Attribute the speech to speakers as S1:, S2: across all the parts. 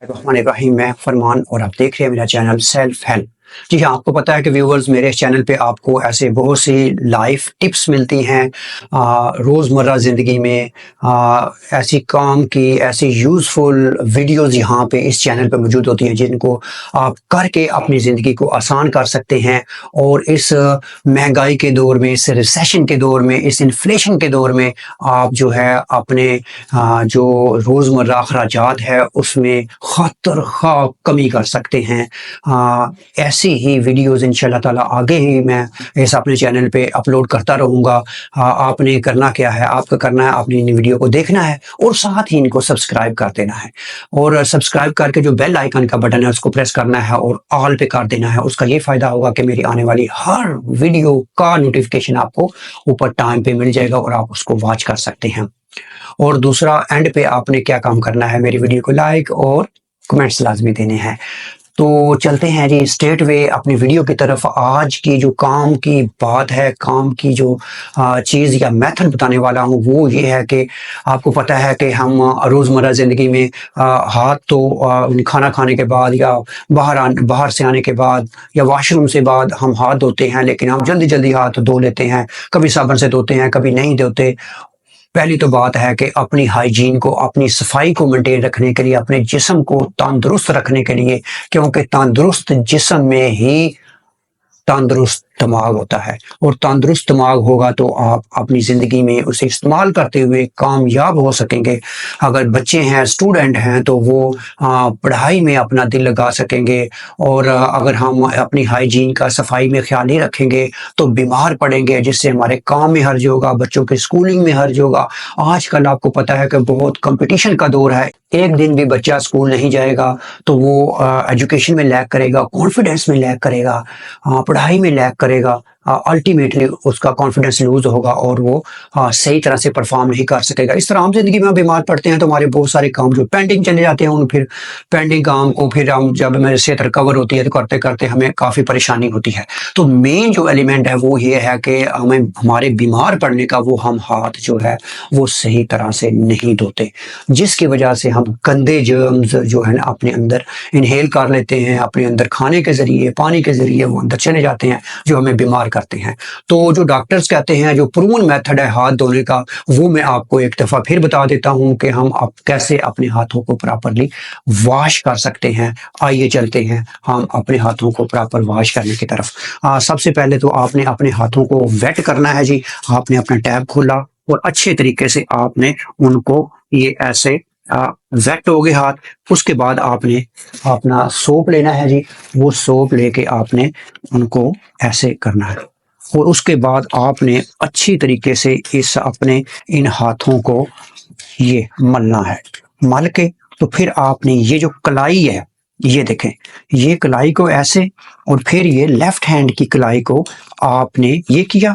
S1: रहमान मैं फरमान और आप देख रहे हैं मेरा चैनल सेल्फ हेल्प। जी हाँ, आपको पता है कि व्यूवर्स मेरे इस चैनल पे आपको ऐसे बहुत सी लाइफ टिप्स मिलती हैं रोज़मर्रा ज़िंदगी में। ऐसी काम की ऐसी यूज़फुल वीडियोस यहाँ पे इस चैनल पे मौजूद होती हैं जिनको आप करके अपनी ज़िंदगी को आसान कर सकते हैं। और इस महंगाई के दौर में, इस रिसेशन के दौर में, इस इन्फ्लेशन के दौर में आप जो है अपने जो रोज़मर्रा अखराजात है उसमें ख़ातर ख़्वाह कमी कर सकते हैं। ऐसी ही वीडियोज़ इंशाल्लाह ताला आगे ही मैं इस अपने चैनल पे अपलोड करता रहूँगा। आपने करना क्या है, आपको करना है अपनी इन वीडियो को देखना है और साथ ही इनको सब्सक्राइब कर देना है। और सब्सक्राइब करके जो बेल आइकन का बटन है उसको प्रेस करना है और ऑल पे कर देना है। उसका ये फ़ायदा होगा कि मेरी आने वाली हर वीडियो का नोटिफिकेशन आपको ऊपर टाइम पे मिल जाएगा और आप उसको वॉच कर सकते हैं। और दूसरा, एंड पे आपने क्या काम करना है, मेरी वीडियो को लाइक और कमेंट्स लाजमी देने हैं। तो चलते हैं जी स्ट्रेट वे अपनी वीडियो की तरफ। आज की जो काम की बात है, काम की जो चीज़ या मेथड बताने वाला हूँ वो ये है कि आपको पता है कि हम रोज़मर्रा ज़िंदगी में हाथ तो खाना खाने के बाद या बाहर से आने के बाद या वॉशरूम से बाद हम हाथ धोते हैं, लेकिन हम जल्दी जल्दी हाथ धो लेते हैं। कभी साबुन से धोते हैं, कभी नहीं धोते। पहली तो बात है कि अपनी हाइजीन को, अपनी सफाई को मेंटेन रखने के लिए, अपने जिस्म को तंदुरुस्त रखने के लिए, क्योंकि तंदुरुस्त जिस्म में ही तंदुरुस्त दिमाग होता है और तंदुरुस्त दिमाग होगा तो आप अपनी ज़िंदगी में उसे इस्तेमाल करते हुए कामयाब हो सकेंगे। अगर बच्चे हैं, स्टूडेंट हैं, तो वो पढ़ाई में अपना दिल लगा सकेंगे। और अगर हम अपनी हाइजीन का, सफाई में ख्याल नहीं रखेंगे तो बीमार पड़ेंगे, जिससे हमारे काम में हर्ज होगा, बच्चों के स्कूलिंग में हर्ज होगा। आजकल आपको पता है कि बहुत कंपटीशन का दौर है। एक दिन भी बच्चा स्कूल नहीं जाएगा तो वो एजुकेशन में लैग करेगा, कॉन्फिडेंस में लैग करेगा, पढ़ाई में लैग करेगा। अल्टीमेटली उसका कॉन्फिडेंस लूज होगा और वो सही तरह से परफॉर्म नहीं कर सकेगा। इस तरह हम जिंदगी में बीमार पड़ते हैं तो हमारे बहुत सारे काम जो पेंडिंग चले जाते हैं, उन फिर पेंडिंग काम को फिर हम जब मेरे सेहत रिकवर होती है तो करते करते हमें काफ़ी परेशानी होती है। तो मेन जो एलिमेंट है वो ये है कि हमें हमारे बीमार पड़ने का वो हम हाथ जो है वो सही तरह से नहीं धोते, जिसकी वजह से हम गंदे जर्म्स जो है ना अपने अंदर इनहेल कर लेते हैं, अपने अंदर खाने के ज़रिए, पानी के ज़रिए वो अंदर चले जाते हैं जो हमें बीमार करते हैं। तो जो डॉक्टर्स कहते हैं, जो प्रूवन मेथड है हाथ धोने का, वो मैं आपको एक दफ़ा फिर बता देता हूँ कि हम अब कैसे अपने हाथों को प्रॉपरली वॉश कर सकते हैं। आइए चलते हैं हम अपने हाथों को प्रॉपर वॉश करने की तरफ। सबसे पहले तो आपने अपने हाथों को वेट करना है जी। आपने अपना टैब खोला और अच्छे तरीके से आपने उनको ये ऐसे वेट हो गए हाथ। उसके बाद आपने अपना सोप लेना है जी। वो सोप लेके आपने उनको ऐसे करना है और उसके बाद आपने अच्छी तरीके से इस अपने इन हाथों को ये मलना है। मल के तो फिर आपने ये जो कलाई है, ये देखें, ये कलाई को ऐसे, और फिर ये लेफ्ट हैंड की कलाई को आपने ये किया।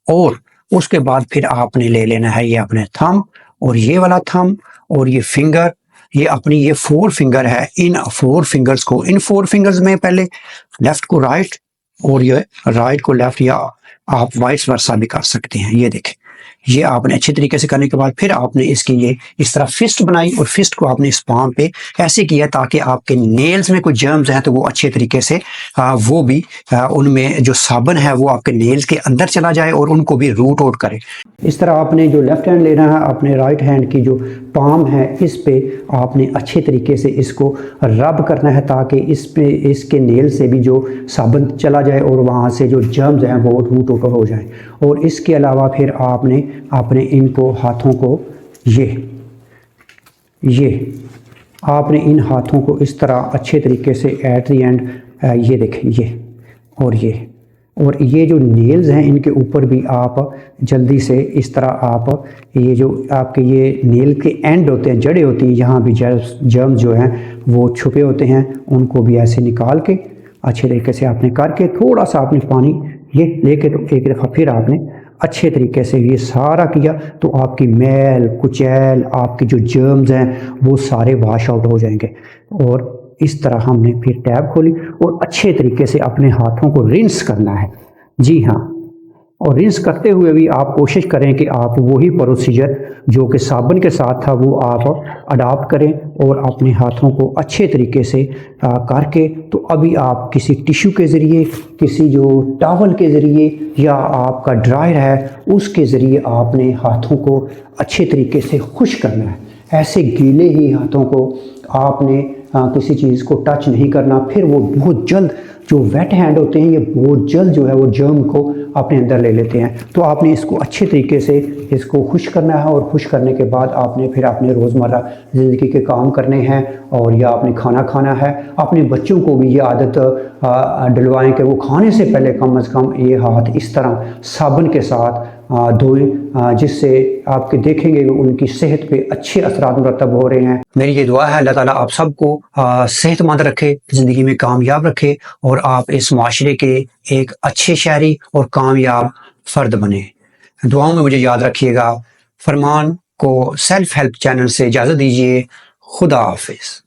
S1: और उसके बाद फिर आपने ले लेना है ये अपने थंब और ये वाला थंब और ये फिंगर, ये अपनी ये 4 फिंगर है। इन 4 फिंगर्स को, इन 4 फिंगर्स में पहले लेफ्ट को राइट और ये राइट को लेफ्ट, या आप वाइस वर्सा भी कर सकते हैं। ये देखें, ये आपने अच्छे तरीके से करने के बाद फिर आपने इसकी ये इस तरह फिस्ट बनाई और फिस्ट को आपने इस पाम पे ऐसे किया ताकि आपके नेल्स में कुछ जर्म्स हैं तो वो अच्छे तरीके से वो भी उनमें जो साबुन है वो आपके नेल्स के अंदर चला जाए और उनको भी रूट आउट करे। इस तरह आपने जो लेफ्ट हैंड लेना है, अपने राइट हैंड की जो पाम है इस पे आपने अच्छे तरीके से इसको रब करना है ताकि इस पे इसके नेल से भी जो साबुन चला जाए और वहाँ से जो जर्म्स हैं वो रूट आउट हो जाए। और इसके अलावा फिर आपने अपने इनको हाथों को ये आपने इन हाथों को इस तरह अच्छे तरीके से एट द एंड ये देखें, ये जो नेल्स हैं इनके ऊपर भी आप जल्दी से इस तरह आप ये जो आपके ये नेल के एंड होते हैं, जड़ें होती हैं, यहाँ भी जर्म्स जो हैं वो छुपे होते हैं, उनको भी ऐसे निकाल के अच्छे तरीके से आपने करके थोड़ा सा आपने पानी ये लेके तो एक दफ़ा फिर आपने अच्छे तरीके से ये सारा किया तो आपकी मैल कुचैल, आपकी जो जर्म्स हैं वो सारे वॉश आउट हो जाएंगे। और इस तरह हमने फिर टैब खोली और अच्छे तरीके से अपने हाथों को रिंस करना है। जी हाँ, और रिंस करते हुए भी आप कोशिश करें कि आप वही प्रोसीजर जो कि साबुन के साथ था वो आप अडॉप्ट करें और अपने हाथों को अच्छे तरीके से करके तो अभी आप किसी टिश्यू के ज़रिए, किसी जो टॉवल के ज़रिए या आपका ड्रायर है उसके ज़रिए आपने हाथों को अच्छे तरीके से खुश करना है। ऐसे गीले ही हाथों को आपने किसी चीज़ को टच नहीं करना, फिर वो बहुत जल्द जो वेट हैंड होते हैं ये बहुत जल्द जो है वो जर्म को अपने अंदर ले लेते हैं। तो आपने इसको अच्छे तरीके से इसको खुश करना है और खुश करने के बाद आपने फिर अपने रोज़मर्रा ज़िंदगी के काम करने हैं और या आपने खाना खाना है। अपने बच्चों को भी ये आदत डलवाएं कि वो खाने से पहले कम से कम ये हाथ इस तरह साबुन के साथ धोएं, जिससे आपके देखेंगे कि उनकी सेहत पे अच्छे असरात मुरतब हो रहे हैं। मेरी ये दुआ है अल्लाह ताला आप सबको सेहतमंद रखे, ज़िंदगी में कामयाब रखे और आप इस माशरे के एक अच्छे शहरी और कामयाब फ़र्द बने। दुआओं में मुझे याद रखिएगा। फरमान को सेल्फ हेल्प चैनल से इजाज़त दीजिए। खुदा हाफिज़।